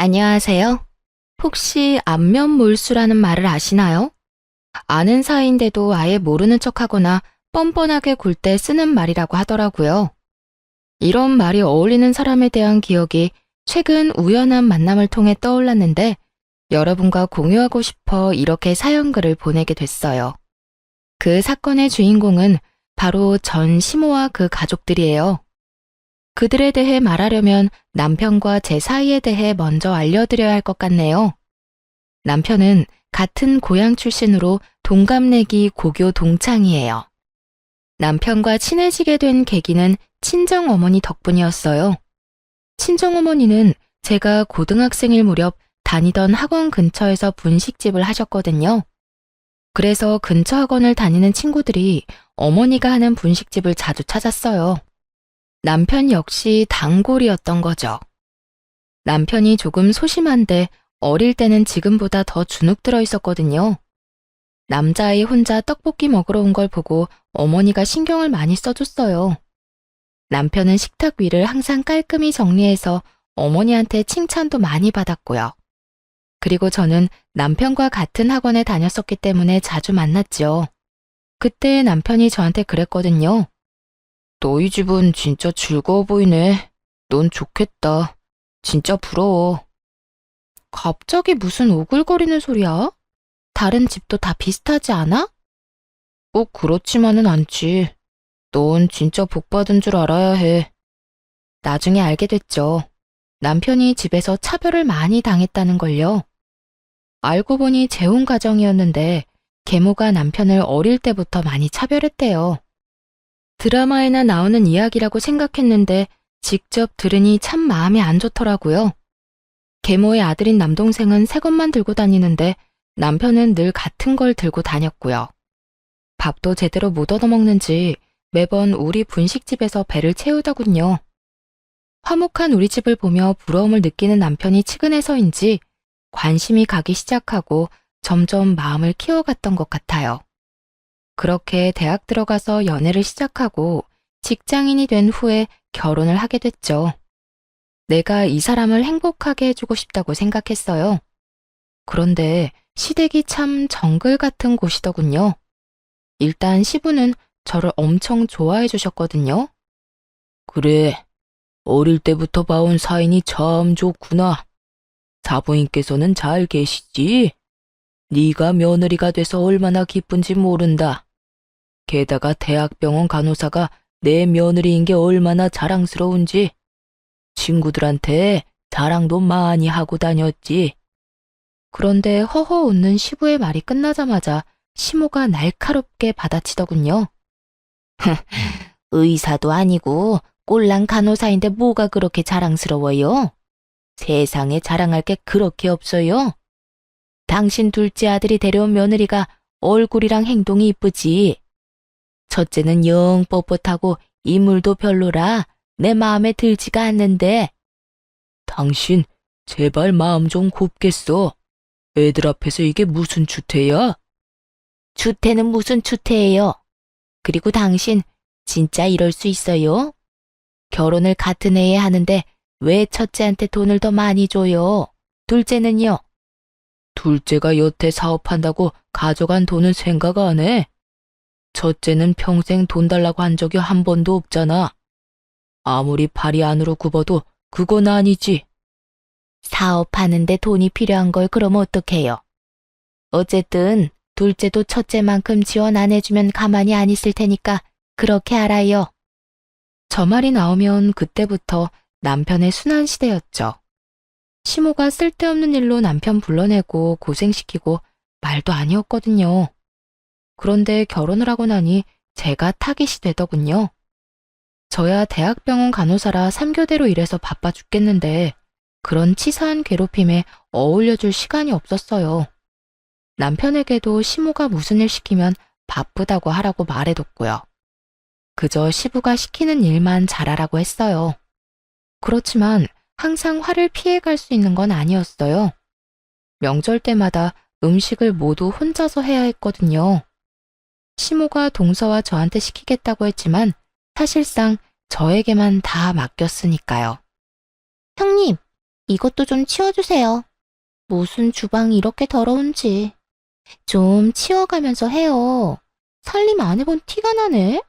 안녕하세요. 혹시 안면몰수라는 말을 아시나요? 아는 사이인데도 아예 모르는 척하거나 뻔뻔하게 굴 때 쓰는 말이라고 하더라고요. 이런 말이 어울리는 사람에 대한 기억이 최근 우연한 만남을 통해 떠올랐는데 여러분과 공유하고 싶어 이렇게 사연글을 보내게 됐어요. 그 사건의 주인공은 바로 전 시모와 그 가족들이에요. 그들에 대해 말하려면 남편과 제 사이에 대해 먼저 알려드려야 할 것 같네요. 남편은 같은 고향 출신으로 동갑내기 고교 동창이에요. 남편과 친해지게 된 계기는 친정어머니 덕분이었어요. 친정어머니는 제가 고등학생일 무렵 다니던 학원 근처에서 분식집을 하셨거든요. 그래서 근처 학원을 다니는 친구들이 어머니가 하는 분식집을 자주 찾았어요. 남편 역시 단골이었던 거죠. 남편이 조금 소심한데 어릴 때는 지금보다 더 주눅 들어 있었거든요. 남자아이 혼자 떡볶이 먹으러 온 걸 보고 어머니가 신경을 많이 써줬어요. 남편은 식탁 위를 항상 깔끔히 정리해서 어머니한테 칭찬도 많이 받았고요. 그리고 저는 남편과 같은 학원에 다녔었기 때문에 자주 만났죠. 그때 남편이 저한테 그랬거든요. 너희 집은 진짜 즐거워 보이네. 넌 좋겠다. 진짜 부러워. 갑자기 무슨 오글거리는 소리야? 다른 집도 다 비슷하지 않아? 꼭 그렇지만은 않지. 넌 진짜 복 받은 줄 알아야 해. 나중에 알게 됐죠. 남편이 집에서 차별을 많이 당했다는 걸요. 알고 보니 재혼 가정이었는데 계모가 남편을 어릴 때부터 많이 차별했대요. 드라마에나 나오는 이야기라고 생각했는데 직접 들으니 참 마음이 안 좋더라고요. 계모의 아들인 남동생은 새 것만 들고 다니는데 남편은 늘 같은 걸 들고 다녔고요. 밥도 제대로 못 얻어먹는지 매번 우리 분식집에서 배를 채우더군요. 화목한 우리 집을 보며 부러움을 느끼는 남편이 측은해서인지 관심이 가기 시작하고 점점 마음을 키워갔던 것 같아요. 그렇게 대학 들어가서 연애를 시작하고 직장인이 된 후에 결혼을 하게 됐죠. 내가 이 사람을 행복하게 해주고 싶다고 생각했어요. 그런데 시댁이 참 정글 같은 곳이더군요. 일단 시부는 저를 엄청 좋아해 주셨거든요. 그래, 어릴 때부터 봐온 사인이 참 좋구나. 사부인께서는 잘 계시지? 네가 며느리가 돼서 얼마나 기쁜지 모른다. 게다가 대학병원 간호사가 내 며느리인 게 얼마나 자랑스러운지 친구들한테 자랑도 많이 하고 다녔지. 그런데 허허 웃는 시부의 말이 끝나자마자 시모가 날카롭게 받아치더군요. 의사도 아니고 꼴랑 간호사인데 뭐가 그렇게 자랑스러워요? 세상에 자랑할 게 그렇게 없어요. 당신 둘째 아들이 데려온 며느리가 얼굴이랑 행동이 이쁘지. 첫째는 영 뻣뻣하고 인물도 별로라 내 마음에 들지가 않는데. 당신 제발 마음 좀 곱겠어. 애들 앞에서 이게 무슨 추태야? 추태는 무슨 추태예요? 그리고 당신 진짜 이럴 수 있어요? 결혼을 같은 해에 하는데 왜 첫째한테 돈을 더 많이 줘요? 둘째는요? 둘째가 여태 사업한다고 가져간 돈은 생각 안 해. 첫째는 평생 돈 달라고 한 적이 한 번도 없잖아. 아무리 발이 안으로 굽어도 그건 아니지. 사업하는데 돈이 필요한 걸 그럼 어떡해요? 어쨌든 둘째도 첫째만큼 지원 안 해주면 가만히 안 있을 테니까 그렇게 알아요. 저 말이 나오면 그때부터 남편의 순환 시대였죠. 시모가 쓸데없는 일로 남편 불러내고 고생시키고 말도 아니었거든요. 그런데 결혼을 하고 나니 제가 타깃이 되더군요. 저야 대학병원 간호사라 3교대로 일해서 바빠 죽겠는데 그런 치사한 괴롭힘에 어울려줄 시간이 없었어요. 남편에게도 시모가 무슨 일 시키면 바쁘다고 하라고 말해뒀고요. 그저 시부가 시키는 일만 잘하라고 했어요. 그렇지만 항상 화를 피해갈 수 있는 건 아니었어요. 명절 때마다 음식을 모두 혼자서 해야 했거든요. 시모가 동서와 저한테 시키겠다고 했지만 사실상 저에게만 다 맡겼으니까요. 형님, 이것도 좀 치워주세요. 무슨 주방이 이렇게 더러운지. 좀 치워가면서 해요. 살림 안 해본 티가 나네.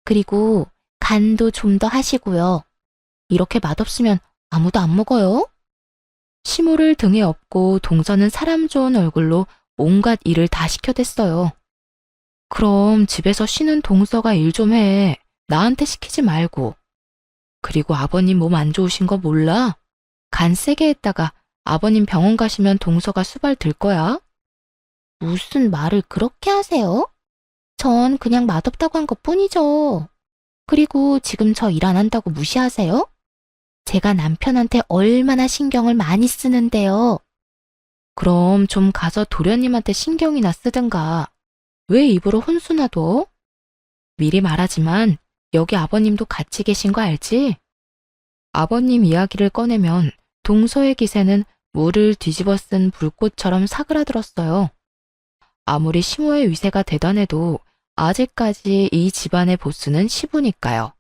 그리고 간도 좀 더 하시고요. 이렇게 맛없으면 아무도 안 먹어요. 시모를 등에 업고 동서는 사람 좋은 얼굴로 온갖 일을 다 시켜댔어요. 그럼 집에서 쉬는 동서가 일 좀 해. 나한테 시키지 말고. 그리고 아버님 몸 안 좋으신 거 몰라? 간 세게 했다가 아버님 병원 가시면 동서가 수발 들 거야. 무슨 말을 그렇게 하세요? 전 그냥 맛없다고 한 것뿐이죠. 그리고 지금 저 일 안 한다고 무시하세요? 제가 남편한테 얼마나 신경을 많이 쓰는데요. 그럼 좀 가서 도련님한테 신경이나 쓰든가. 왜 입으로 혼수나 둬? 미리 말하지만 여기 아버님도 같이 계신 거 알지? 아버님 이야기를 꺼내면 동서의 기세는 물을 뒤집어 쓴 불꽃처럼 사그라들었어요. 아무리 시모의 위세가 대단해도 아직까지 이 집안의 보스는 시부니까요.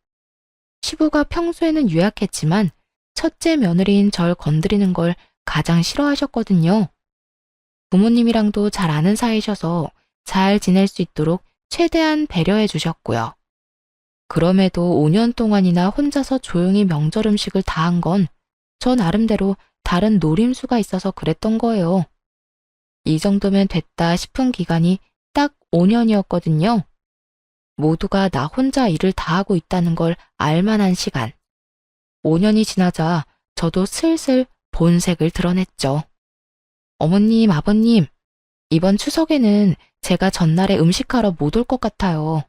시부가 평소에는 유약했지만 첫째 며느리인 절 건드리는 걸 가장 싫어하셨거든요. 부모님이랑도 잘 아는 사이셔서 잘 지낼 수 있도록 최대한 배려해 주셨고요. 그럼에도 5년 동안이나 혼자서 조용히 명절 음식을 다 한 건 저 나름대로 다른 노림수가 있어서 그랬던 거예요. 이 정도면 됐다 싶은 기간이 딱 5년이었거든요. 모두가 나 혼자 일을 다 하고 있다는 걸 알만한 시간. 5년이 지나자 저도 슬슬 본색을 드러냈죠. 어머님, 아버님, 이번 추석에는 제가 전날에 음식하러 못 올 것 같아요.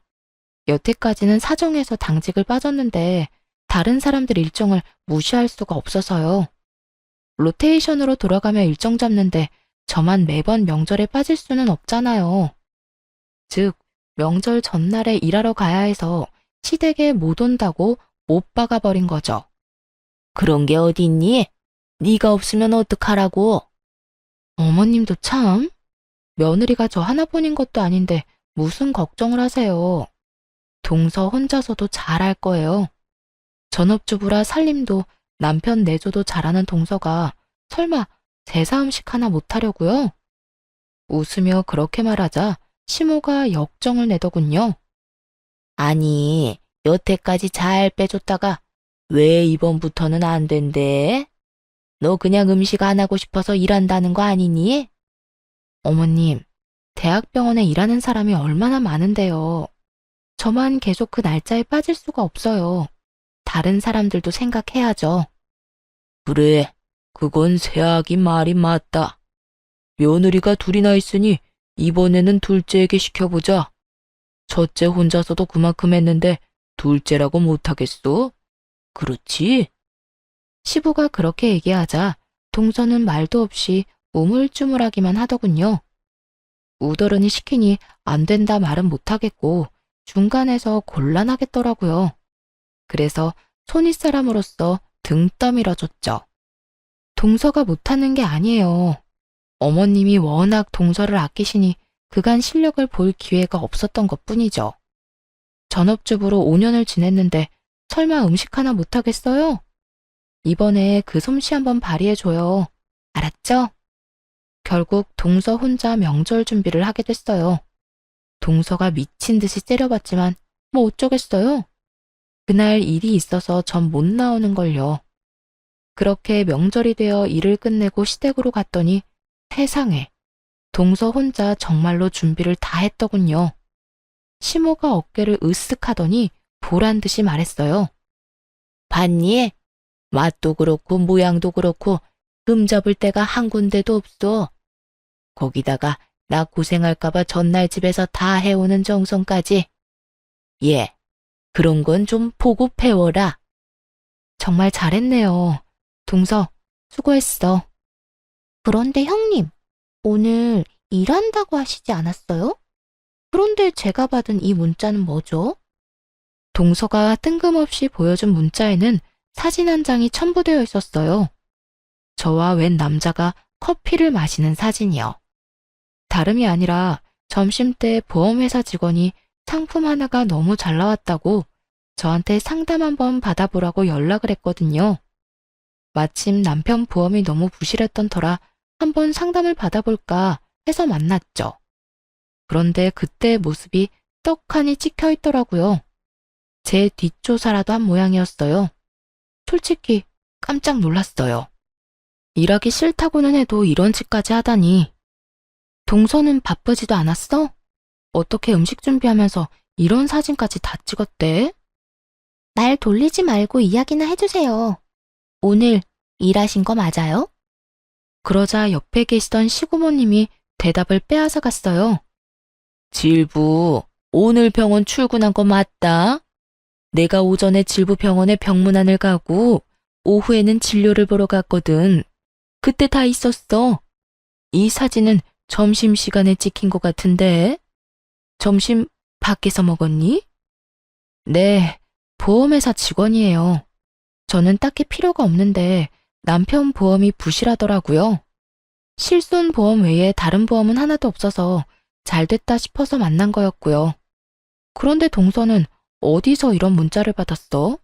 여태까지는 사정해서 당직을 빠졌는데 다른 사람들 일정을 무시할 수가 없어서요. 로테이션으로 돌아가며 일정 잡는데 저만 매번 명절에 빠질 수는 없잖아요. 즉, 명절 전날에 일하러 가야 해서 시댁에 못 온다고 못 박아버린 거죠. 그런 게 어딨니? 네가 없으면 어떡하라고? 어머님도 참, 며느리가 저 하나뿐인 것도 아닌데 무슨 걱정을 하세요. 동서 혼자서도 잘할 거예요. 전업주부라 살림도 남편 내조도 잘하는 동서가 설마 제사 음식 하나 못하려고요? 웃으며 그렇게 말하자 시모가 역정을 내더군요. 아니, 여태까지 잘 빼줬다가 왜 이번부터는 안 된대? 너 그냥 음식 안 하고 싶어서 일한다는 거 아니니? 어머님, 대학병원에 일하는 사람이 얼마나 많은데요. 저만 계속 그 날짜에 빠질 수가 없어요. 다른 사람들도 생각해야죠. 그래, 그건 새아기 말이 맞다. 며느리가 둘이나 있으니 이번에는 둘째에게 시켜보자. 첫째 혼자서도 그만큼 했는데 둘째라고 못하겠어? 그렇지? 시부가 그렇게 얘기하자 동서는 말도 없이 우물쭈물하기만 하더군요. 우더러니 시키니 안 된다 말은 못하겠고 중간에서 곤란하겠더라고요. 그래서 손윗사람으로서 등 떠밀어줬죠. 동서가 못하는 게 아니에요. 어머님이 워낙 동서를 아끼시니 그간 실력을 볼 기회가 없었던 것뿐이죠. 전업주부로 5년을 지냈는데 설마 음식 하나 못하겠어요? 이번에 그 솜씨 한번 발휘해줘요. 알았죠? 결국 동서 혼자 명절 준비를 하게 됐어요. 동서가 미친 듯이 째려봤지만 뭐 어쩌겠어요? 그날 일이 있어서 전 못 나오는 걸요. 그렇게 명절이 되어 일을 끝내고 시댁으로 갔더니 세상에 동서 혼자 정말로 준비를 다 했더군요. 시모가 어깨를 으쓱하더니 보란 듯이 말했어요. 봤니? 맛도 그렇고 모양도 그렇고 금 잡을 데가 한 군데도 없어. 거기다가 나 고생할까봐 전날 집에서 다 해오는 정성까지. 예, 그런 건 좀 보고 배워라. 정말 잘했네요. 동서, 수고했어. 그런데 형님, 오늘 일한다고 하시지 않았어요? 그런데 제가 받은 이 문자는 뭐죠? 동서가 뜬금없이 보여준 문자에는 사진 한 장이 첨부되어 있었어요. 저와 웬 남자가 커피를 마시는 사진이요. 다름이 아니라 점심때 보험회사 직원이 상품 하나가 너무 잘 나왔다고 저한테 상담 한번 받아보라고 연락을 했거든요. 마침 남편 보험이 너무 부실했던 터라 한번 상담을 받아볼까 해서 만났죠. 그런데 그때의 모습이 떡하니 찍혀 있더라고요. 제 뒷조사라도 한 모양이었어요. 솔직히 깜짝 놀랐어요. 일하기 싫다고는 해도 이런 짓까지 하다니. 동서는 바쁘지도 않았어? 어떻게 음식 준비하면서 이런 사진까지 다 찍었대? 말 돌리지 말고 이야기나 해주세요. 오늘 일하신 거 맞아요? 그러자 옆에 계시던 시고모님이 대답을 빼앗아 갔어요. 질부, 오늘 병원 출근한 거 맞다? 내가 오전에 질부 병원에 병문안을 가고 오후에는 진료를 보러 갔거든. 그때 다 있었어. 이 사진은 점심시간에 찍힌 것 같은데. 점심 밖에서 먹었니? 네, 보험회사 직원이에요. 저는 딱히 필요가 없는데 남편 보험이 부실하더라고요. 실손보험 외에 다른 보험은 하나도 없어서 잘 됐다 싶어서 만난 거였고요. 그런데 동서는 어디서 이런 문자를 받았어?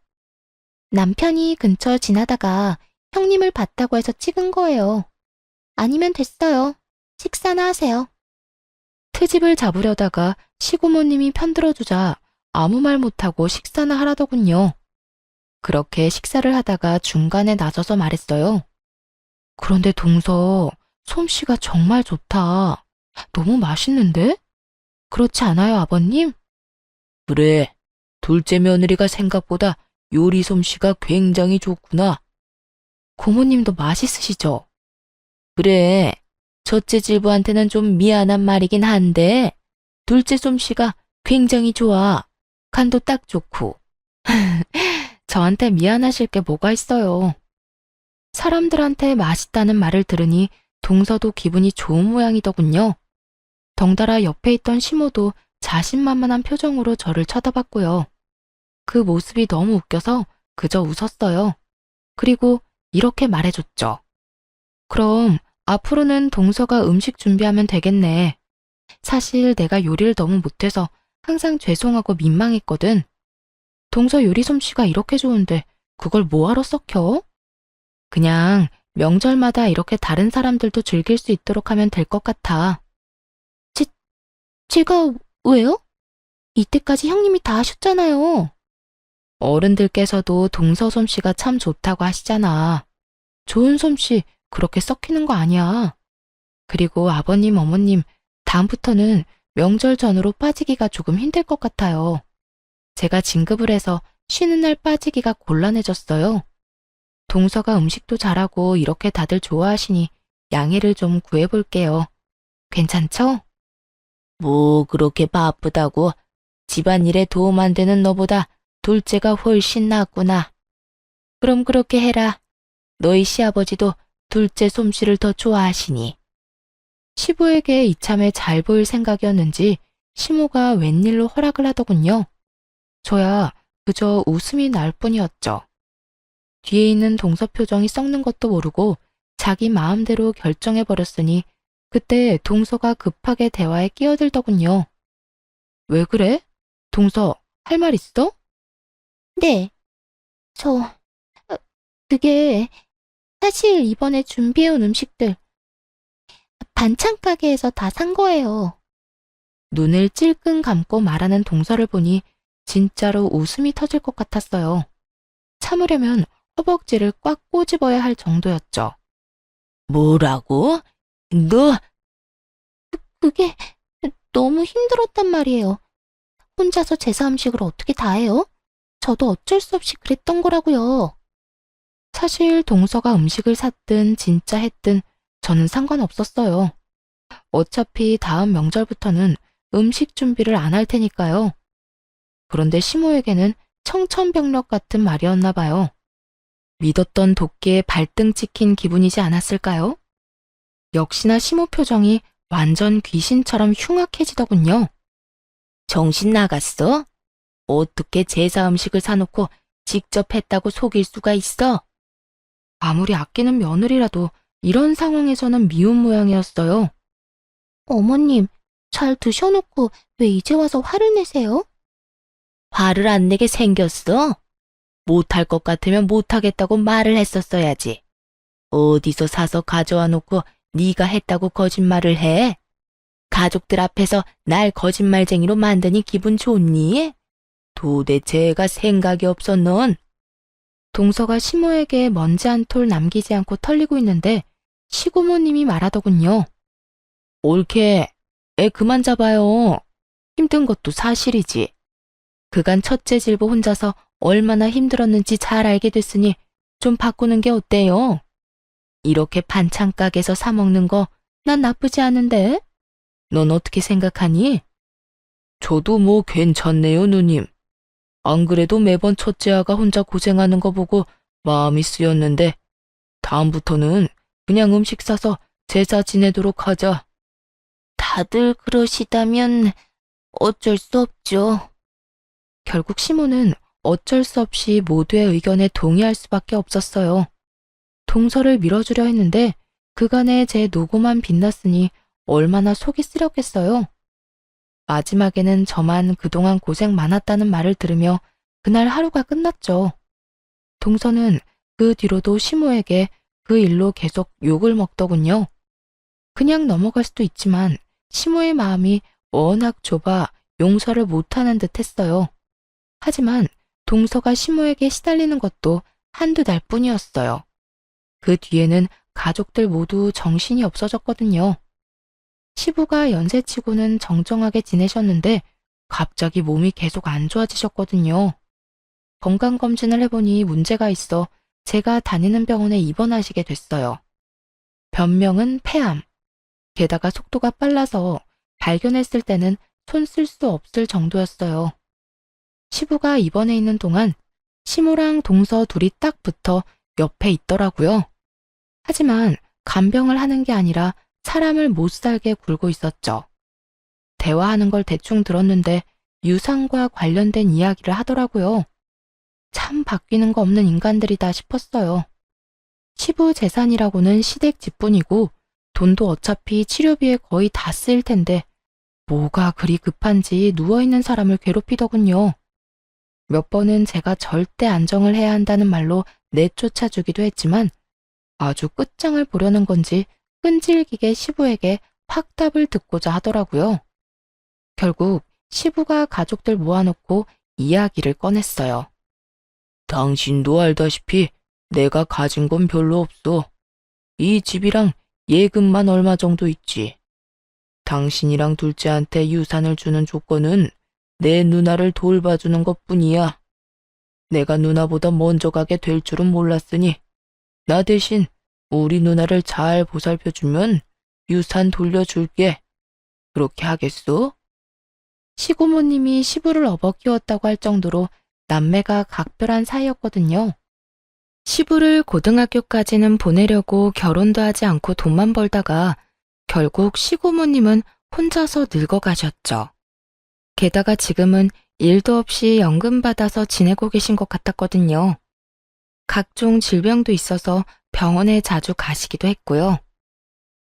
남편이 근처 지나다가 형님을 봤다고 해서 찍은 거예요. 아니면 됐어요. 식사나 하세요. 트집을 잡으려다가 시고모님이 편들어주자 아무 말 못하고 식사나 하라더군요. 그렇게 식사를 하다가 중간에 나서서 말했어요. 그런데 동서, 솜씨가 정말 좋다. 너무 맛있는데? 그렇지 않아요, 아버님? 그래, 둘째 며느리가 생각보다 요리 솜씨가 굉장히 좋구나. 고모님도 맛있으시죠? 그래, 첫째 질부한테는 좀 미안한 말이긴 한데 둘째 솜씨가 굉장히 좋아. 간도 딱 좋고. 저한테 미안하실 게 뭐가 있어요. 사람들한테 맛있다는 말을 들으니 동서도 기분이 좋은 모양이더군요. 덩달아 옆에 있던 시모도 자신만만한 표정으로 저를 쳐다봤고요. 그 모습이 너무 웃겨서 그저 웃었어요. 그리고 이렇게 말해줬죠. 그럼 앞으로는 동서가 음식 준비하면 되겠네. 사실 내가 요리를 너무 못해서 항상 죄송하고 민망했거든. 동서 요리 솜씨가 이렇게 좋은데 그걸 뭐하러 썩혀? 그냥 명절마다 이렇게 다른 사람들도 즐길 수 있도록 하면 될 것 같아. 제가 왜요? 이때까지 형님이 다 하셨잖아요. 어른들께서도 동서 솜씨가 참 좋다고 하시잖아. 좋은 솜씨 그렇게 썩히는 거 아니야. 그리고 아버님, 어머님, 다음부터는 명절 전후로 빠지기가 조금 힘들 것 같아요. 제가 진급을 해서 쉬는 날 빠지기가 곤란해졌어요. 동서가 음식도 잘하고 이렇게 다들 좋아하시니 양해를 좀 구해볼게요. 괜찮죠? 뭐 그렇게 바쁘다고 집안일에 도움 안 되는 너보다 둘째가 훨씬 낫구나. 그럼 그렇게 해라. 너희 시아버지도 둘째 솜씨를 더 좋아하시니. 시부에게 이참에 잘 보일 생각이었는지 시모가 웬일로 허락을 하더군요. 저야 그저 웃음이 날 뿐이었죠. 뒤에 있는 동서 표정이 썩는 것도 모르고 자기 마음대로 결정해버렸으니 그때 동서가 급하게 대화에 끼어들더군요. 왜 그래? 동서, 할 말 있어? 네. 그게 사실 이번에 준비해온 음식들 반찬 가게에서 다 산 거예요. 눈을 찔끔 감고 말하는 동서를 보니 진짜로 웃음이 터질 것 같았어요. 참으려면 허벅지를 꽉 꼬집어야 할 정도였죠. 뭐라고? 너? 그게 너무 힘들었단 말이에요. 혼자서 제사 음식을 어떻게 다 해요? 저도 어쩔 수 없이 그랬던 거라고요. 사실 동서가 음식을 샀든 진짜 했든 저는 상관없었어요. 어차피 다음 명절부터는 음식 준비를 안 할 테니까요. 그런데 시모에게는 청천벽력 같은 말이었나 봐요. 믿었던 도끼에 발등 찍힌 기분이지 않았을까요? 역시나 시모 표정이 완전 귀신처럼 흉악해지더군요. 정신 나갔어? 어떻게 제사 음식을 사놓고 직접 했다고 속일 수가 있어? 아무리 아끼는 며느리라도 이런 상황에서는 미운 모양이었어요. 어머님, 잘 드셔놓고 왜 이제 와서 화를 내세요? 화를 안 내게 생겼어? 못할 것 같으면 못하겠다고 말을 했었어야지. 어디서 사서 가져와 놓고 네가 했다고 거짓말을 해? 가족들 앞에서 날 거짓말쟁이로 만드니 기분 좋니? 도대체 애가 생각이 없어 넌? 동서가 시모에게 먼지 한 톨 남기지 않고 털리고 있는데 시고모님이 말하더군요. 옳게 애 그만 잡아요. 힘든 것도 사실이지. 그간 첫째 질보 혼자서 얼마나 힘들었는지 잘 알게 됐으니 좀 바꾸는 게 어때요? 이렇게 반찬 가게에서 사 먹는 거 난 나쁘지 않은데? 넌 어떻게 생각하니? 저도 뭐 괜찮네요, 누님. 안 그래도 매번 첫째 아가 혼자 고생하는 거 보고 마음이 쓰였는데 다음부터는 그냥 음식 사서 제사 지내도록 하자. 다들 그러시다면 어쩔 수 없죠. 결국 시모는 어쩔 수 없이 모두의 의견에 동의할 수밖에 없었어요. 동서를 밀어주려 했는데 그간의 제 노고만 빛났으니 얼마나 속이 쓰렸겠어요. 마지막에는 저만 그동안 고생 많았다는 말을 들으며 그날 하루가 끝났죠. 동서는 그 뒤로도 시모에게 그 일로 계속 욕을 먹더군요. 그냥 넘어갈 수도 있지만 시모의 마음이 워낙 좁아 용서를 못하는 듯 했어요. 하지만 동서가 시모에게 시달리는 것도 한두 달 뿐이었어요. 그 뒤에는 가족들 모두 정신이 없어졌거든요. 시부가 연세치고는 정정하게 지내셨는데 갑자기 몸이 계속 안 좋아지셨거든요. 건강검진을 해보니 문제가 있어 제가 다니는 병원에 입원하시게 됐어요. 변명은 폐암. 게다가 속도가 빨라서 발견했을 때는 손 쓸 수 없을 정도였어요. 시부가 입원해 있는 동안 시모랑 동서 둘이 딱 붙어 옆에 있더라고요. 하지만 간병을 하는 게 아니라 사람을 못 살게 굴고 있었죠. 대화하는 걸 대충 들었는데 유산과 관련된 이야기를 하더라고요. 참 바뀌는 거 없는 인간들이다 싶었어요. 시부 재산이라고는 시댁 집뿐이고 돈도 어차피 치료비에 거의 다 쓰일 텐데 뭐가 그리 급한지 누워있는 사람을 괴롭히더군요. 몇 번은 제가 절대 안정을 해야 한다는 말로 내쫓아주기도 했지만 아주 끝장을 보려는 건지 끈질기게 시부에게 확답을 듣고자 하더라고요. 결국 시부가 가족들 모아놓고 이야기를 꺼냈어요. 당신도 알다시피 내가 가진 건 별로 없어. 이 집이랑 예금만 얼마 정도 있지. 당신이랑 둘째한테 유산을 주는 조건은 내 누나를 돌봐주는 것뿐이야. 내가 누나보다 먼저 가게 될 줄은 몰랐으니 나 대신 우리 누나를 잘 보살펴주면 유산 돌려줄게. 그렇게 하겠소? 시고모님이 시부를 업어 키웠다고 할 정도로 남매가 각별한 사이였거든요. 시부를 고등학교까지는 보내려고 결혼도 하지 않고 돈만 벌다가 결국 시고모님은 혼자서 늙어가셨죠. 게다가 지금은 일도 없이 연금 받아서 지내고 계신 것 같았거든요. 각종 질병도 있어서 병원에 자주 가시기도 했고요.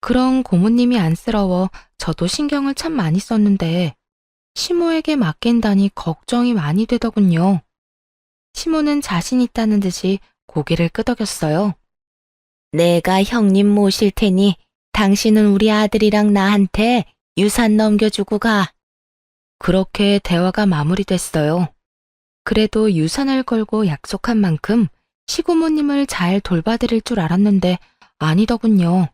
그런 고모님이 안쓰러워 저도 신경을 참 많이 썼는데 시모에게 맡긴다니 걱정이 많이 되더군요. 시모는 자신 있다는 듯이 고개를 끄덕였어요. 내가 형님 모실 테니 당신은 우리 아들이랑 나한테 유산 넘겨주고 가. 그렇게 대화가 마무리됐어요. 그래도 유산을 걸고 약속한 만큼 시고모님을 잘 돌봐드릴 줄 알았는데 아니더군요.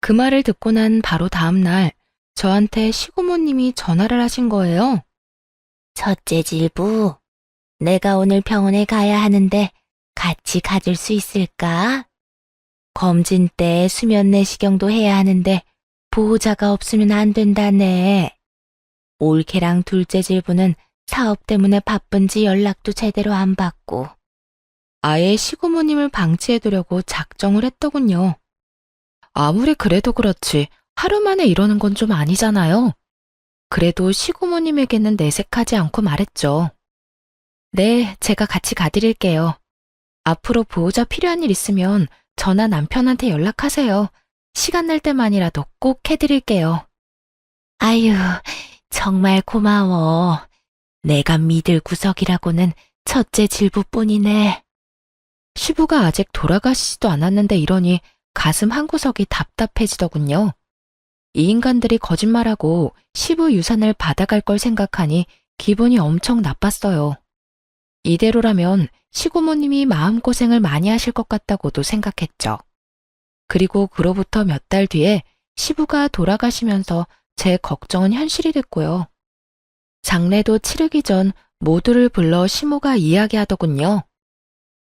그 말을 듣고 난 바로 다음 날 저한테 시고모님이 전화를 하신 거예요. 첫째 질부, 내가 오늘 병원에 가야 하는데 같이 가줄 수 있을까? 검진 때 수면 내시경도 해야 하는데 보호자가 없으면 안 된다네. 올케랑 둘째 질부는 사업 때문에 바쁜지 연락도 제대로 안 받고 아예 시고모님을 방치해두려고 작정을 했더군요. 아무리 그래도 그렇지 하루 만에 이러는 건 좀 아니잖아요. 그래도 시고모님에게는 내색하지 않고 말했죠. 네, 제가 같이 가드릴게요. 앞으로 보호자 필요한 일 있으면 저나 남편한테 연락하세요. 시간 날 때만이라도 꼭 해드릴게요. 아유, 정말 고마워. 내가 믿을 구석이라고는 첫째 질부뿐이네. 시부가 아직 돌아가시지도 않았는데 이러니 가슴 한구석이 답답해지더군요. 이 인간들이 거짓말하고 시부 유산을 받아갈 걸 생각하니 기분이 엄청 나빴어요. 이대로라면 시고모님이 마음고생을 많이 하실 것 같다고도 생각했죠. 그리고 그로부터 몇 달 뒤에 시부가 돌아가시면서 제 걱정은 현실이 됐고요. 장례도 치르기 전 모두를 불러 시모가 이야기하더군요.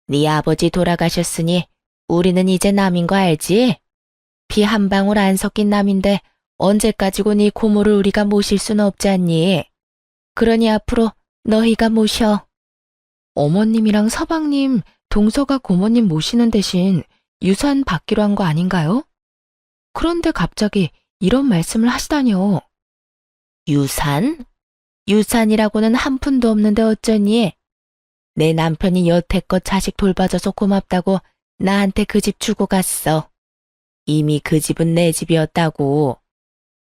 네 아버지 돌아가셨으니 우리는 이제 남인 거 알지? 피 한 방울 안 섞인 남인데 언제까지고 네 고모를 우리가 모실 수는 없지 않니? 그러니 앞으로 너희가 모셔. 어머님이랑 서방님, 동서가 고모님 모시는 대신 유산 받기로 한 거 아닌가요? 그런데 갑자기 이런 말씀을 하시다니요. 유산? 유산이라고는 한 푼도 없는데 어쩌니? 내 남편이 여태껏 자식 돌봐줘서 고맙다고 나한테 그 집 주고 갔어. 이미 그 집은 내 집이었다고.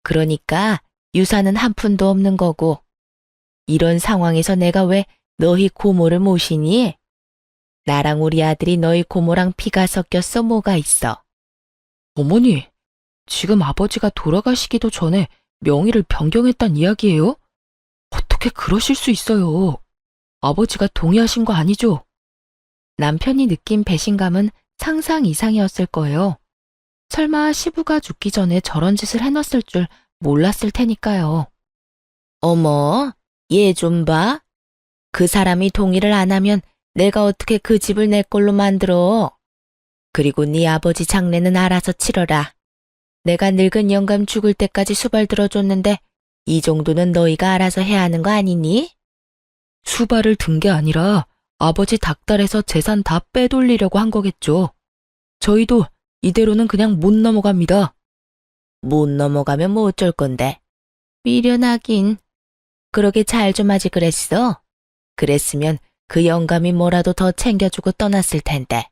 그러니까 유산은 한 푼도 없는 거고. 이런 상황에서 내가 왜 너희 고모를 모시니? 나랑 우리 아들이 너희 고모랑 피가 섞였어 뭐가 있어? 어머니, 지금 아버지가 돌아가시기도 전에 명의를 변경했단 이야기예요? 어떻게 그러실 수 있어요? 아버지가 동의하신 거 아니죠? 남편이 느낀 배신감은 상상 이상이었을 거예요. 설마 시부가 죽기 전에 저런 짓을 해놨을 줄 몰랐을 테니까요. 어머, 얘 좀 봐. 그 사람이 동의를 안 하면 내가 어떻게 그 집을 내 걸로 만들어. 그리고 네 아버지 장례는 알아서 치러라. 내가 늙은 영감 죽을 때까지 수발 들어줬는데 이 정도는 너희가 알아서 해야 하는 거 아니니? 수발을 든 게 아니라 아버지 닥달해서 재산 다 빼돌리려고 한 거겠죠. 저희도 이대로는 그냥 못 넘어갑니다. 못 넘어가면 뭐 어쩔 건데. 미련하긴. 그러게 잘 좀 하지 그랬어. 그랬으면 그 영감이 뭐라도 더 챙겨주고 떠났을 텐데.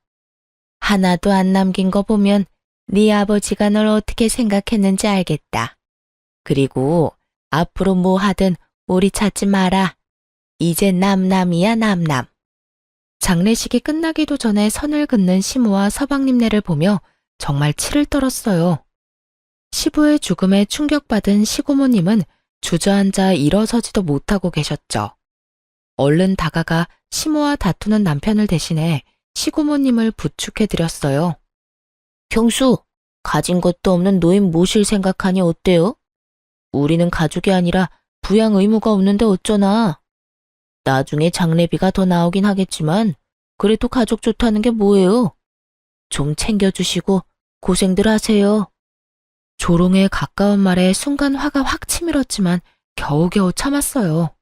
하나도 안 남긴 거 보면 네 아버지가 널 어떻게 생각했는지 알겠다. 그리고 앞으로 뭐 하든 우리 찾지 마라. 이제 남남이야 남남. 장례식이 끝나기도 전에 선을 긋는 시모와 서방님네를 보며 정말 치를 떨었어요. 시부의 죽음에 충격받은 시고모님은 주저앉아 일어서지도 못하고 계셨죠. 얼른 다가가 시모와 다투는 남편을 대신해 시고모님을 부축해드렸어요. 경수, 가진 것도 없는 노인 모실 생각하니 어때요? 우리는 가족이 아니라 부양 의무가 없는데 어쩌나. 나중에 장례비가 더 나오긴 하겠지만 그래도 가족 좋다는 게 뭐예요? 좀 챙겨주시고 고생들 하세요. 조롱에 가까운 말에 순간 화가 확 치밀었지만 겨우겨우 참았어요.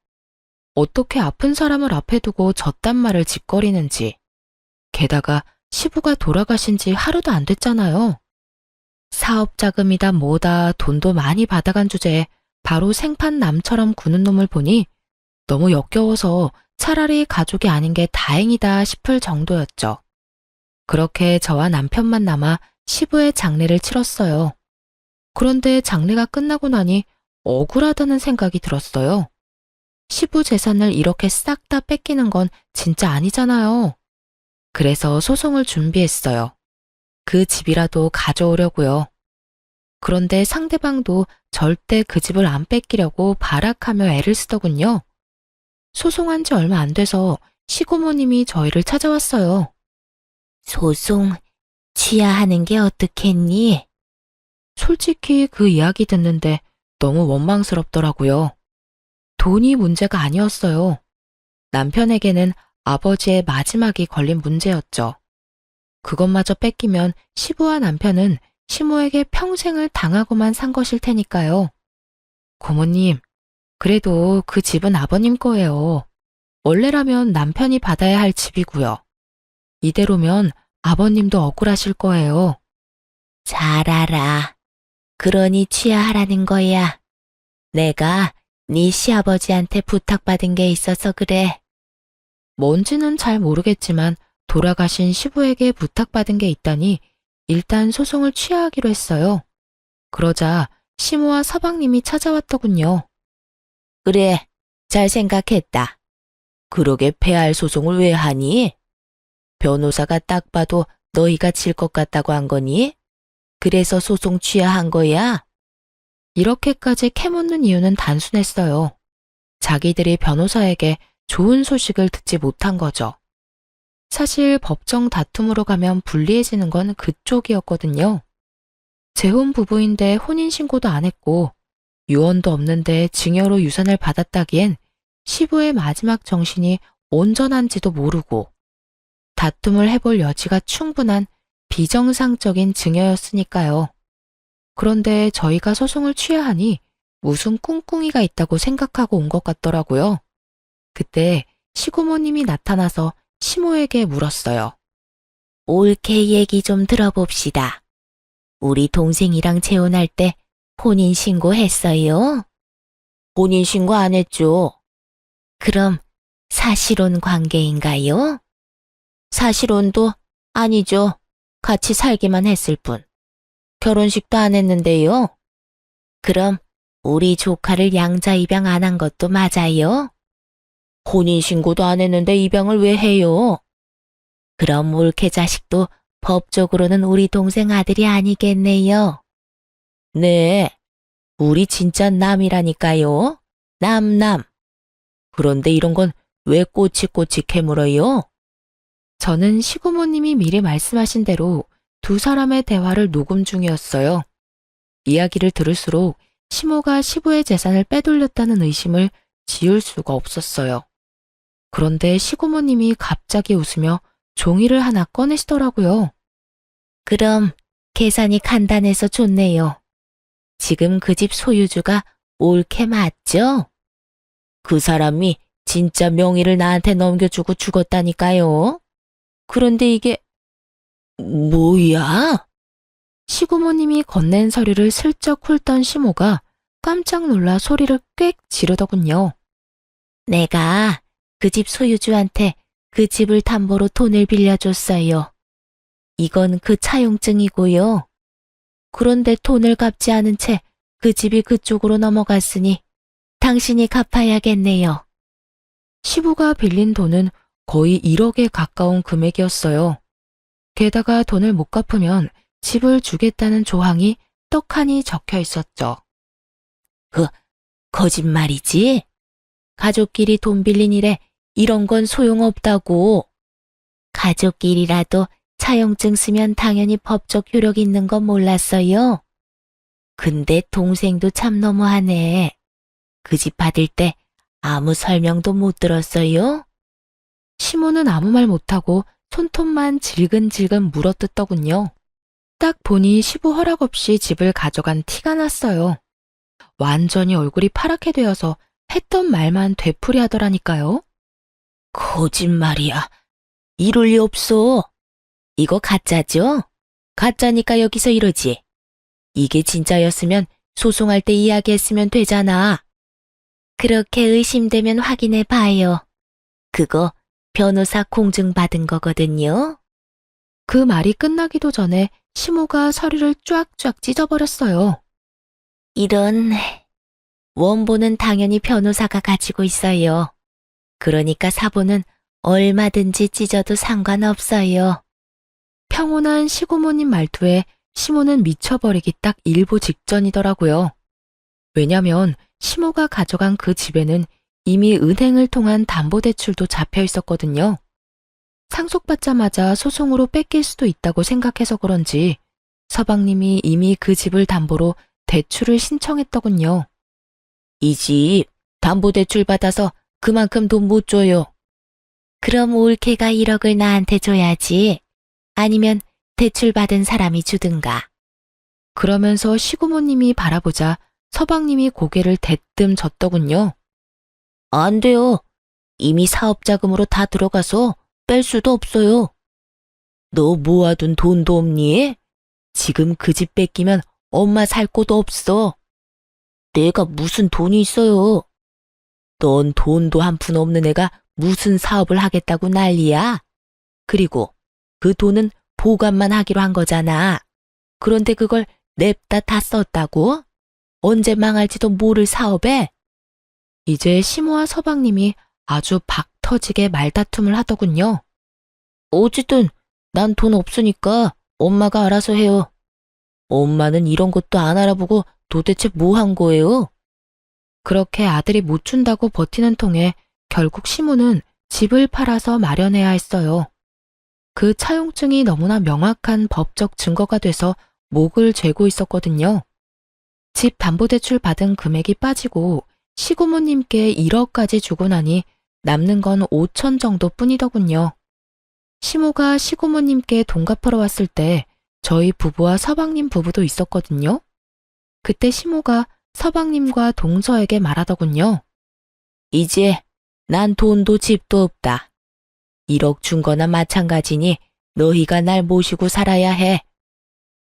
어떻게 아픈 사람을 앞에 두고 저딴 말을 짓거리는지. 게다가 시부가 돌아가신 지 하루도 안 됐잖아요. 사업 자금이다 뭐다 돈도 많이 받아간 주제에 바로 생판 남처럼 구는 놈을 보니 너무 역겨워서 차라리 가족이 아닌 게 다행이다 싶을 정도였죠. 그렇게 저와 남편만 남아 시부의 장례를 치렀어요. 그런데 장례가 끝나고 나니 억울하다는 생각이 들었어요. 시부 재산을 이렇게 싹 다 뺏기는 건 진짜 아니잖아요. 그래서 소송을 준비했어요. 그 집이라도 가져오려고요. 그런데 상대방도 절대 그 집을 안 뺏기려고 발악하며 애를 쓰더군요. 소송한 지 얼마 안 돼서 시고모님이 저희를 찾아왔어요. 소송 취하하는 게 어떻겠니? 솔직히 그 이야기 듣는데 너무 원망스럽더라고요. 돈이 문제가 아니었어요. 남편에게는 아버지의 마지막이 걸린 문제였죠. 그것마저 뺏기면 시부와 남편은 시모에게 평생을 당하고만 산 것일 테니까요. 고모님, 그래도 그 집은 아버님 거예요. 원래라면 남편이 받아야 할 집이고요. 이대로면 아버님도 억울하실 거예요. 잘 알아. 그러니 취하하라는 거야. 내가 네 시아버지한테 부탁받은 게 있어서 그래. 뭔지는 잘 모르겠지만 돌아가신 시부에게 부탁받은 게 있다니 일단 소송을 취하하기로 했어요. 그러자 시모와 서방님이 찾아왔더군요. 그래, 잘 생각했다. 그러게 패할 소송을 왜 하니? 변호사가 딱 봐도 너희가 질 것 같다고 한 거니? 그래서 소송 취하한 거야? 이렇게까지 캐묻는 이유는 단순했어요. 자기들이 변호사에게 좋은 소식을 듣지 못한 거죠. 사실 법정 다툼으로 가면 불리해지는 건 그쪽이었거든요. 재혼 부부인데 혼인신고도 안 했고 유언도 없는데 증여로 유산을 받았다기엔 시부의 마지막 정신이 온전한지도 모르고 다툼을 해볼 여지가 충분한 비정상적인 증여였으니까요. 그런데 저희가 소송을 취하하니 무슨 꿍꿍이가 있다고 생각하고 온 것 같더라고요. 그때 시고모님이 나타나서 시모에게 물었어요. 옳게 얘기 좀 들어봅시다. 우리 동생이랑 재혼할 때 혼인신고했어요? 혼인신고 안 했죠. 그럼 사실혼 관계인가요? 사실혼도 아니죠. 같이 살기만 했을 뿐. 결혼식도 안 했는데요. 그럼 우리 조카를 양자 입양 안 한 것도 맞아요? 혼인신고도 안 했는데 입양을 왜 해요? 그럼 올케 자식도 법적으로는 우리 동생 아들이 아니겠네요. 네, 우리 진짜 남이라니까요. 남. 그런데 이런 건 왜 꼬치꼬치 캐물어요? 저는 시고모님이 미리 말씀하신 대로 두 사람의 대화를 녹음 중이었어요. 이야기를 들을수록 시모가 시부의 재산을 빼돌렸다는 의심을 지울 수가 없었어요. 그런데 시고모님이 갑자기 웃으며 종이를 하나 꺼내시더라고요. 그럼 계산이 간단해서 좋네요. 지금 그 집 소유주가 올케 맞죠? 그 사람이 진짜 명의를 나한테 넘겨주고 죽었다니까요. 그런데 이게 뭐야? 시고모님이 건넨 서류를 슬쩍 훑던 시모가 깜짝 놀라 소리를 꽥 지르더군요. 내가 그 집 소유주한테 그 집을 담보로 돈을 빌려줬어요. 이건 그 차용증이고요. 그런데 돈을 갚지 않은 채 그 집이 그쪽으로 넘어갔으니 당신이 갚아야겠네요. 시부가 빌린 돈은 거의 1억에 가까운 금액이었어요. 게다가 돈을 못 갚으면 집을 주겠다는 조항이 떡하니 적혀 있었죠. 거짓말이지? 가족끼리 돈 빌린 일에 이런 건 소용없다고. 가족끼리라도 차용증 쓰면 당연히 법적 효력 있는 건 몰랐어요. 근데 동생도 참 너무하네. 그 집 받을 때 아무 설명도 못 들었어요? 시모는 아무 말 못하고 손톱만 질근질근 물어뜯더군요. 딱 보니 시부 허락 없이 집을 가져간 티가 났어요. 완전히 얼굴이 파랗게 되어서 했던 말만 되풀이하더라니까요. 거짓말이야. 이럴 리 없어. 이거 가짜죠? 가짜니까 여기서 이러지. 이게 진짜였으면 소송할 때 이야기했으면 되잖아. 그렇게 의심되면 확인해 봐요. 그거 변호사 공증받은 거거든요. 그 말이 끝나기도 전에 시모가 서류를 쫙쫙 찢어버렸어요. 이런, 원본은 당연히 변호사가 가지고 있어요. 그러니까 사본은 얼마든지 찢어도 상관없어요. 평온한 시고모님 말투에 시모는 미쳐버리기 딱 일보 직전이더라고요. 왜냐면 시모가 가져간 그 집에는 이미 은행을 통한 담보대출도 잡혀 있었거든요. 상속받자마자 소송으로 뺏길 수도 있다고 생각해서 그런지 서방님이 이미 그 집을 담보로 대출을 신청했더군요. 이 집 담보대출 받아서 그만큼 돈 못 줘요. 그럼 올케가 1억을 나한테 줘야지. 아니면 대출 받은 사람이 주든가. 그러면서 시고모님이 바라보자 서방님이 고개를 대뜸 젓더군요. 안 돼요. 이미 사업자금으로 다 들어가서 뺄 수도 없어요. 너 모아둔 돈도 없니? 지금 그 집 뺏기면 엄마 살 곳도 없어. 내가 무슨 돈이 있어요. 넌 돈도 한 푼 없는 애가 무슨 사업을 하겠다고 난리야. 그리고 그 돈은 보관만 하기로 한 거잖아. 그런데 그걸 냅다 다 썼다고? 언제 망할지도 모를 사업에? 이제 시모와 서방님이 아주 박 터지게 말다툼을 하더군요. 어쨌든 난 돈 없으니까 엄마가 알아서 해요. 엄마는 이런 것도 안 알아보고 도대체 뭐 한 거예요? 그렇게 아들이 못 준다고 버티는 통에 결국 시모는 집을 팔아서 마련해야 했어요. 그 차용증이 너무나 명확한 법적 증거가 돼서 목을 죄고 있었거든요. 집 담보대출 받은 금액이 빠지고 시고모님께 1억까지 주고 나니 남는 건 5천 정도 뿐이더군요. 시모가 시고모님께 돈 갚으러 왔을 때 저희 부부와 서방님 부부도 있었거든요. 그때 시모가 서방님과 동서에게 말하더군요. 이제 난 돈도 집도 없다. 1억 준 거나 마찬가지니 너희가 날 모시고 살아야 해.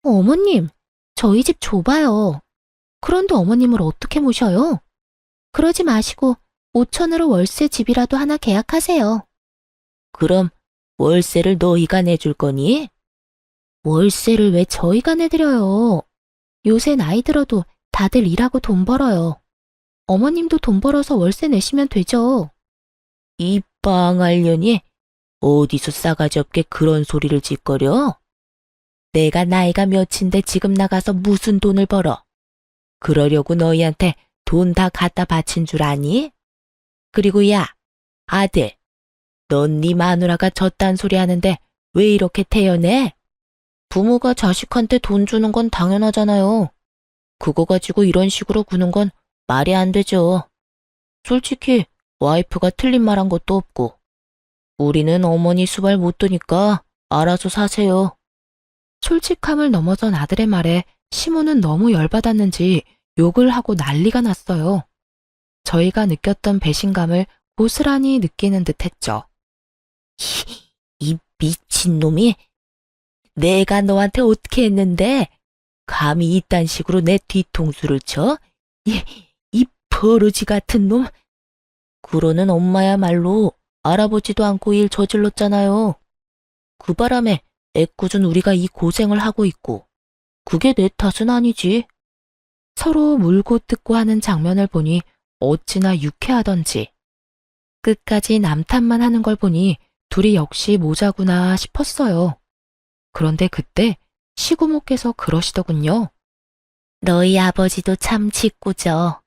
어머님, 저희 집 좁아요. 그런데 어머님을 어떻게 모셔요? 그러지 마시고 5천으로 월세 집이라도 하나 계약하세요. 그럼 월세를 너희가 내줄 거니? 월세를 왜 저희가 내드려요? 요새 나이 들어도 다들 일하고 돈 벌어요. 어머님도 돈 벌어서 월세 내시면 되죠. 이 빵알년이 어디서 싸가지 없게 그런 소리를 짓거려? 내가 나이가 몇인데 지금 나가서 무슨 돈을 벌어? 그러려고 너희한테 돈 다 갖다 바친 줄 아니? 그리고 야, 아들, 넌 네 마누라가 졌단 소리 하는데 왜 이렇게 태연해? 부모가 자식한테 돈 주는 건 당연하잖아요. 그거 가지고 이런 식으로 구는 건 말이 안 되죠. 솔직히 와이프가 틀린 말 한 것도 없고 우리는 어머니 수발 못 두니까 알아서 사세요. 솔직함을 넘어선 아들의 말에 시모는 너무 열받았는지 욕을 하고 난리가 났어요. 저희가 느꼈던 배신감을 고스란히 느끼는 듯 했죠. 이 미친놈이 내가 너한테 어떻게 했는데 감히 이딴 식으로 내 뒤통수를 쳐? 이 버러지 같은 놈. 그러는 엄마야말로 알아보지도 않고 일 저질렀잖아요. 그 바람에 애꿎은 우리가 이 고생을 하고 있고 그게 내 탓은 아니지. 서로 물고 뜯고 하는 장면을 보니 어찌나 유쾌하던지 끝까지 남탓만 하는 걸 보니 둘이 역시 모자구나 싶었어요. 그런데 그때 시고모께서 그러시더군요. 너희 아버지도 참 짓궂어.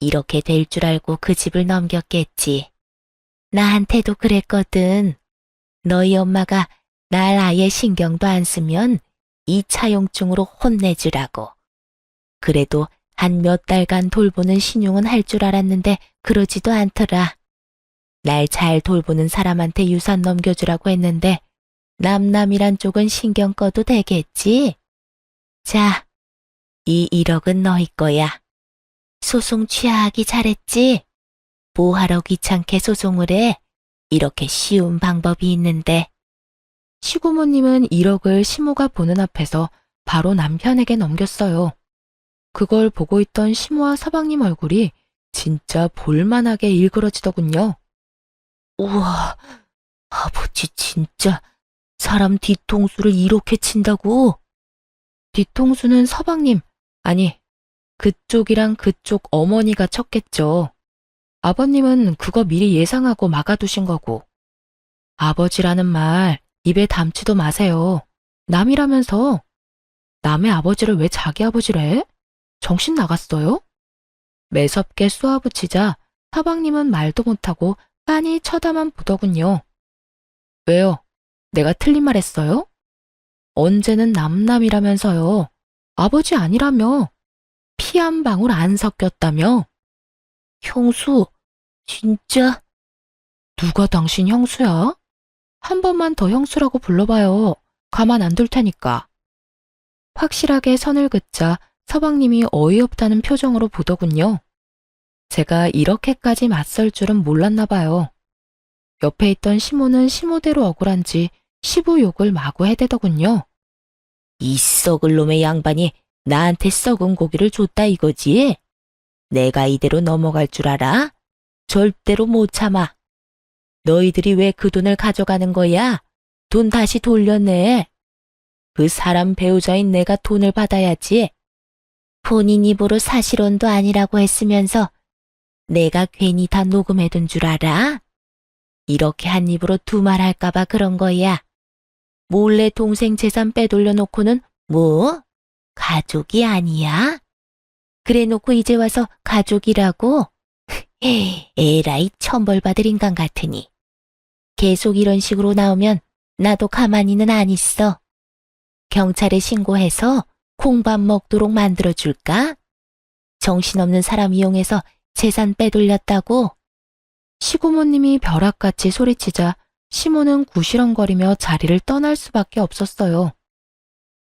이렇게 될 줄 알고 그 집을 넘겼겠지. 나한테도 그랬거든. 너희 엄마가 날 아예 신경도 안 쓰면 이 차용증으로 혼내주라고. 그래도 한 몇 달간 돌보는 신용은 할 줄 알았는데 그러지도 않더라. 날 잘 돌보는 사람한테 유산 넘겨주라고 했는데 남남이란 쪽은 신경 꺼도 되겠지? 자, 이 1억은 너희 거야. 소송 취하하기 잘했지? 뭐하러 귀찮게 소송을 해? 이렇게 쉬운 방법이 있는데. 시고모님은 1억을 시모가 보는 앞에서 바로 남편에게 넘겼어요. 그걸 보고 있던 시모와 서방님 얼굴이 진짜 볼만하게 일그러지더군요. 우와, 아버지 진짜 사람 뒤통수를 이렇게 친다고? 뒤통수는 서방님, 아니, 그쪽이랑 그쪽 어머니가 쳤겠죠. 아버님은 그거 미리 예상하고 막아두신 거고. 아버지라는 말 입에 담지도 마세요. 남이라면서. 남의 아버지를 왜 자기 아버지래? 정신 나갔어요? 매섭게 쏘아붙이자 서방님은 말도 못하고 빤히 쳐다만 보더군요. 왜요? 내가 틀린 말 했어요? 언제는 남남이라면서요. 아버지 아니라며. 피 한 방울 안 섞였다며. 형수, 진짜? 누가 당신 형수야? 한 번만 더 형수라고 불러봐요. 가만 안 둘 테니까. 확실하게 선을 긋자 서방님이 어이없다는 표정으로 보더군요. 제가 이렇게까지 맞설 줄은 몰랐나 봐요. 옆에 있던 시모는 시모대로 억울한지 시부 욕을 마구 해대더군요. 이 썩을 놈의 양반이 나한테 썩은 고기를 줬다 이거지? 내가 이대로 넘어갈 줄 알아? 절대로 못 참아. 너희들이 왜 그 돈을 가져가는 거야? 돈 다시 돌려내. 그 사람 배우자인 내가 돈을 받아야지. 본인 입으로 사실혼도 아니라고 했으면서 내가 괜히 다 녹음해둔 줄 알아? 이렇게 한 입으로 두 말 할까봐 그런 거야. 몰래 동생 재산 빼돌려 놓고는 뭐? 가족이 아니야? 그래 놓고 이제 와서 가족이라고? 에라이 천벌받을 인간 같으니. 계속 이런 식으로 나오면 나도 가만히는 안 있어. 경찰에 신고해서 콩밥 먹도록 만들어줄까? 정신없는 사람 이용해서 재산 빼돌렸다고? 시고모님이 벼락같이 소리치자 시모는 구시렁거리며 자리를 떠날 수밖에 없었어요.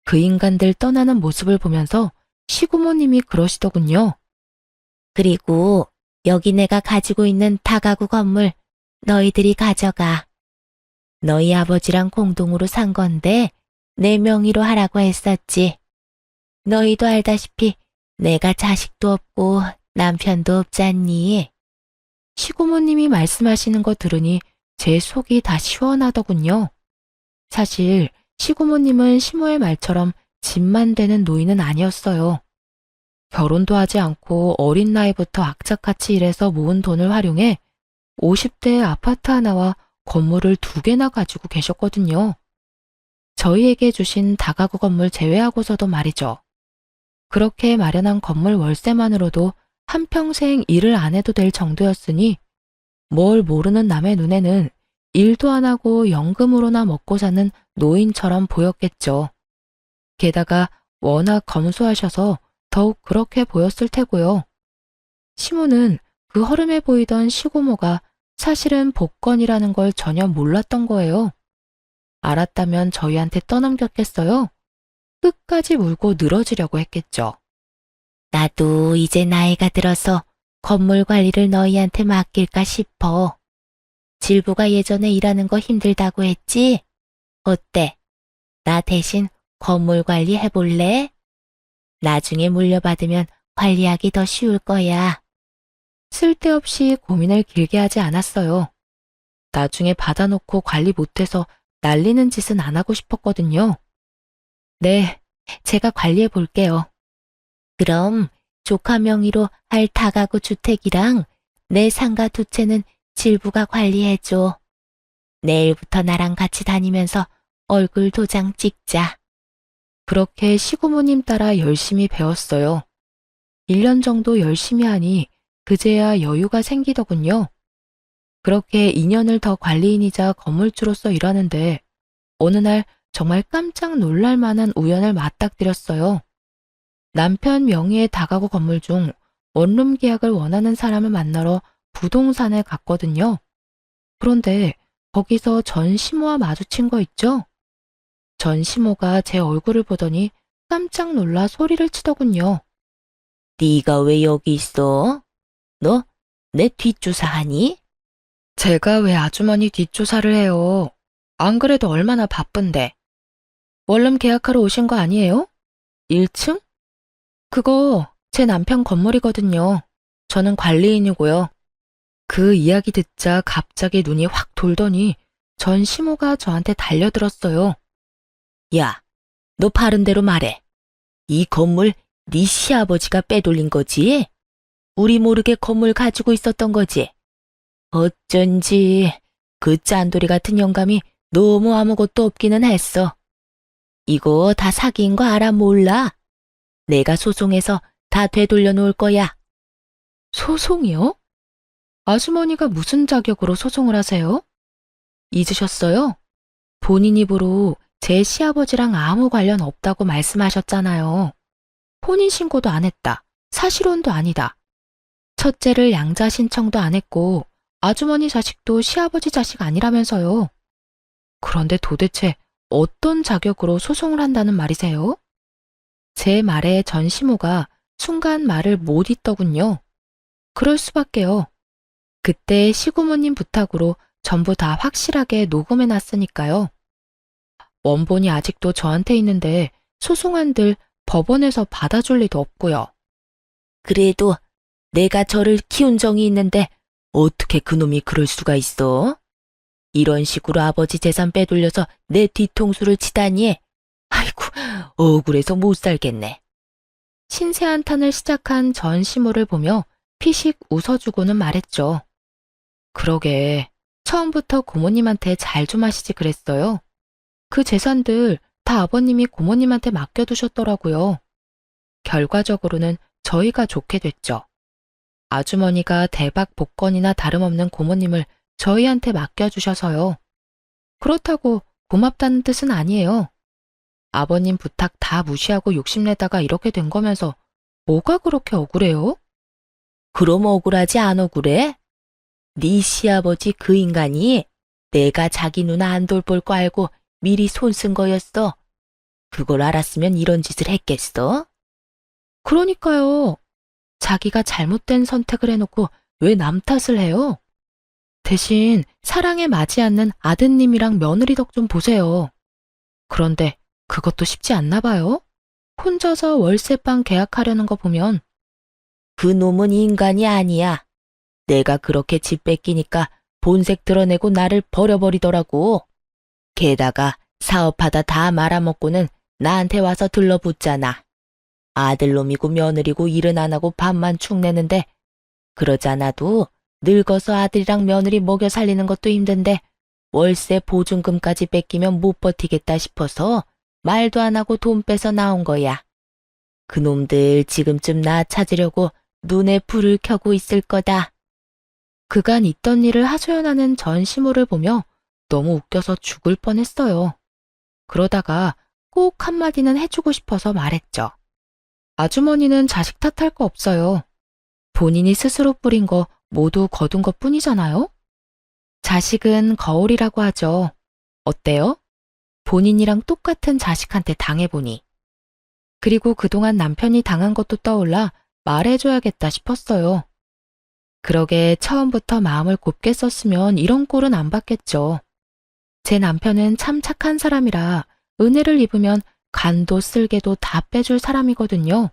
그 인간들 떠나는 모습을 보면서 시고모님이 그러시더군요. 그리고 여기 내가 가지고 있는 다가구 건물 너희들이 가져가. 너희 아버지랑 공동으로 산 건데 내 명의로 하라고 했었지. 너희도 알다시피 내가 자식도 없고 남편도 없잖니. 시고모님이 말씀하시는 거 들으니 제 속이 다 시원하더군요. 사실 시고모님은 시모의 말처럼 집만 되는 노인은 아니었어요. 결혼도 하지 않고 어린 나이부터 악착같이 일해서 모은 돈을 활용해 50대의 아파트 하나와 건물을 2개나 가지고 계셨거든요. 저희에게 주신 다가구 건물 제외하고서도 말이죠. 그렇게 마련한 건물 월세만으로도 한평생 일을 안 해도 될 정도였으니 뭘 모르는 남의 눈에는 일도 안 하고 연금으로나 먹고 사는 노인처럼 보였겠죠. 게다가 워낙 검소하셔서 더욱 그렇게 보였을 테고요. 시모는 그 허름해 보이던 시고모가 사실은 복권이라는 걸 전혀 몰랐던 거예요. 알았다면 저희한테 떠넘겼겠어요? 끝까지 물고 늘어지려고 했겠죠. 나도 이제 나이가 들어서 건물 관리를 너희한테 맡길까 싶어. 질부가 예전에 일하는 거 힘들다고 했지? 어때? 나 대신 건물 관리 해볼래? 나중에 물려받으면 관리하기 더 쉬울 거야. 쓸데없이 고민을 길게 하지 않았어요. 나중에 받아놓고 관리 못해서 날리는 짓은 안 하고 싶었거든요. 네, 제가 관리해 볼게요. 그럼 조카 명의로 할 다가구 주택이랑 내 상가 2채는 질부가 관리해줘. 내일부터 나랑 같이 다니면서 얼굴 도장 찍자. 그렇게 시고모님 따라 열심히 배웠어요. 1년 정도 열심히 하니 그제야 여유가 생기더군요. 그렇게 2년을 더 관리인이자 건물주로서 일하는데 어느 날 정말 깜짝 놀랄 만한 우연을 맞닥뜨렸어요. 남편 명의의 다가구 건물 중 원룸 계약을 원하는 사람을 만나러 부동산에 갔거든요. 그런데 거기서 전 시모와 마주친 거 있죠? 전 시모가 제 얼굴을 보더니 깜짝 놀라 소리를 치더군요. 네가 왜 여기 있어? 너 내 뒷조사하니? 제가 왜 아주머니 뒷조사를 해요? 안 그래도 얼마나 바쁜데. 원룸 계약하러 오신 거 아니에요? 1층? 그거 제 남편 건물이거든요. 저는 관리인이고요. 그 이야기 듣자 갑자기 눈이 확 돌더니 전 시모가 저한테 달려들었어요. 야, 너 바른 대로 말해. 이 건물 네 시아버지가 빼돌린 거지? 우리 모르게 건물 가지고 있었던 거지? 어쩐지 그 짠돌이 같은 영감이 너무 아무것도 없기는 했어. 이거 다 사기인 거 알아 몰라? 내가 소송해서 다 되돌려 놓을 거야. 소송이요? 아주머니가 무슨 자격으로 소송을 하세요? 잊으셨어요? 본인 입으로 제 시아버지랑 아무 관련 없다고 말씀하셨잖아요. 혼인신고도 안 했다. 사실혼도 아니다. 첫째를 양자 신청도 안 했고 아주머니 자식도 시아버지 자식 아니라면서요. 그런데 도대체 어떤 자격으로 소송을 한다는 말이세요? 제 말에 전 시모가 순간 말을 못 잇더군요. 그럴 수밖에요. 그때 시고모님 부탁으로 전부 다 확실하게 녹음해 놨으니까요. 원본이 아직도 저한테 있는데 소송한들 법원에서 받아줄 리도 없고요. 그래도 내가 저를 키운 정이 있는데 어떻게 그놈이 그럴 수가 있어? 이런 식으로 아버지 재산 빼돌려서 내 뒤통수를 치다니. 아이고, 억울해서 못 살겠네. 신세 한탄을 시작한 전 시모를 보며 피식 웃어주고는 말했죠. 그러게, 처음부터 고모님한테 잘 좀 하시지 그랬어요. 그 재산들 다 아버님이 고모님한테 맡겨두셨더라고요. 결과적으로는 저희가 좋게 됐죠. 아주머니가 대박 복권이나 다름없는 고모님을 저희한테 맡겨주셔서요. 그렇다고 고맙다는 뜻은 아니에요. 아버님 부탁 다 무시하고 욕심내다가 이렇게 된 거면서 뭐가 그렇게 억울해요? 그럼 억울하지 안 억울해? 네 시아버지 그 인간이 내가 자기 누나 안 돌볼 거 알고 미리 손 쓴 거였어. 그걸 알았으면 이런 짓을 했겠어? 그러니까요. 자기가 잘못된 선택을 해놓고 왜 남 탓을 해요? 대신 사랑에 맞지 않는 아드님이랑 며느리 덕 좀 보세요. 그런데 그것도 쉽지 않나 봐요. 혼자서 월세방 계약하려는 거 보면. 그 놈은 인간이 아니야. 내가 그렇게 집 뺏기니까 본색 드러내고 나를 버려버리더라고. 게다가 사업하다 다 말아먹고는 나한테 와서 들러붙잖아. 아들놈이고 며느리고 일은 안 하고 밥만 축 내는데 그러잖아도 늙어서 아들이랑 며느리 먹여 살리는 것도 힘든데 월세 보증금까지 뺏기면 못 버티겠다 싶어서 말도 안 하고 돈 빼서 나온 거야. 그놈들 지금쯤 나 찾으려고 눈에 불을 켜고 있을 거다. 그간 있던 일을 하소연하는 전시모를 보며 너무 웃겨서 죽을 뻔했어요. 그러다가 꼭 한마디는 해주고 싶어서 말했죠. 아주머니는 자식 탓할 거 없어요. 본인이 스스로 뿌린 거 모두 거둔 것 뿐이잖아요? 자식은 거울이라고 하죠. 어때요? 본인이랑 똑같은 자식한테 당해보니. 그리고 그동안 남편이 당한 것도 떠올라 말해줘야겠다 싶었어요. 그러게 처음부터 마음을 곱게 썼으면 이런 꼴은 안 받겠죠. 제 남편은 참 착한 사람이라 은혜를 입으면 간도 쓸개도 다 빼줄 사람이거든요.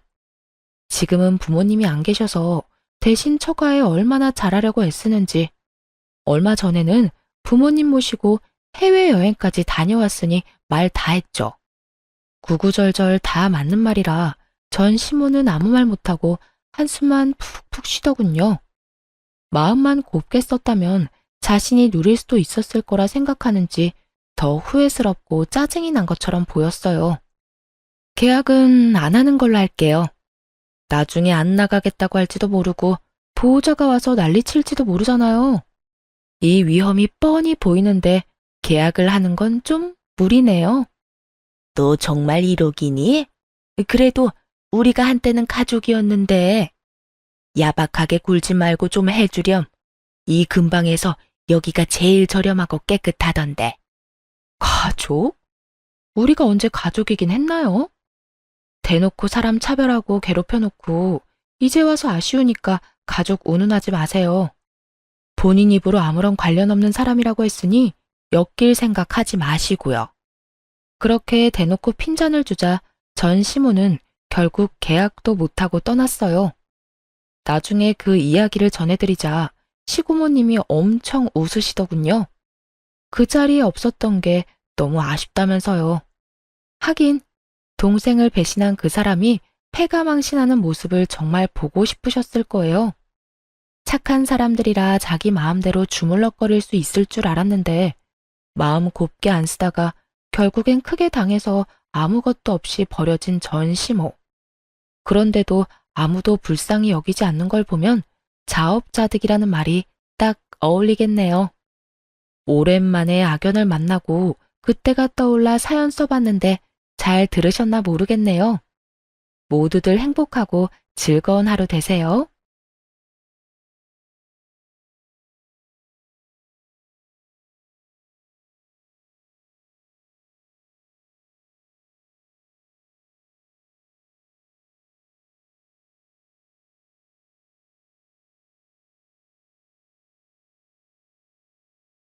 지금은 부모님이 안 계셔서 대신 처가에 얼마나 잘하려고 애쓰는지. 얼마 전에는 부모님 모시고 해외여행까지 다녀왔으니 말 다 했죠. 구구절절 다 맞는 말이라 전 시모는 아무 말 못하고 한숨만 푹푹 쉬더군요. 마음만 곱게 썼다면 자신이 누릴 수도 있었을 거라 생각하는지 더 후회스럽고 짜증이 난 것처럼 보였어요. 계약은 안 하는 걸로 할게요. 나중에 안 나가겠다고 할지도 모르고 보호자가 와서 난리칠지도 모르잖아요. 이 위험이 뻔히 보이는데 계약을 하는 건 좀 무리네요. 너 정말 1억이니? 그래도 우리가 한때는 가족이었는데. 야박하게 굴지 말고 좀 해주렴. 이 근방에서 여기가 제일 저렴하고 깨끗하던데. 가족? 우리가 언제 가족이긴 했나요? 대놓고 사람 차별하고 괴롭혀놓고 이제 와서 아쉬우니까 가족 운운하지 마세요. 본인 입으로 아무런 관련 없는 사람이라고 했으니 엮일 생각하지 마시고요. 그렇게 대놓고 핀잔을 주자 전 시모는 결국 계약도 못하고 떠났어요. 나중에 그 이야기를 전해드리자 시고모님이 엄청 웃으시더군요. 그 자리에 없었던 게 너무 아쉽다면서요. 하긴 동생을 배신한 그 사람이 패가망신하는 모습을 정말 보고 싶으셨을 거예요. 착한 사람들이라 자기 마음대로 주물럭거릴 수 있을 줄 알았는데 마음 곱게 안 쓰다가 결국엔 크게 당해서 아무것도 없이 버려진 전 시모. 그런데도 아무도 불쌍히 여기지 않는 걸 보면 자업자득이라는 말이 딱 어울리겠네요. 오랜만에 악연을 만나고 그때가 떠올라 사연 써봤는데 잘 들으셨나 모르겠네요. 모두들 행복하고 즐거운 하루 되세요.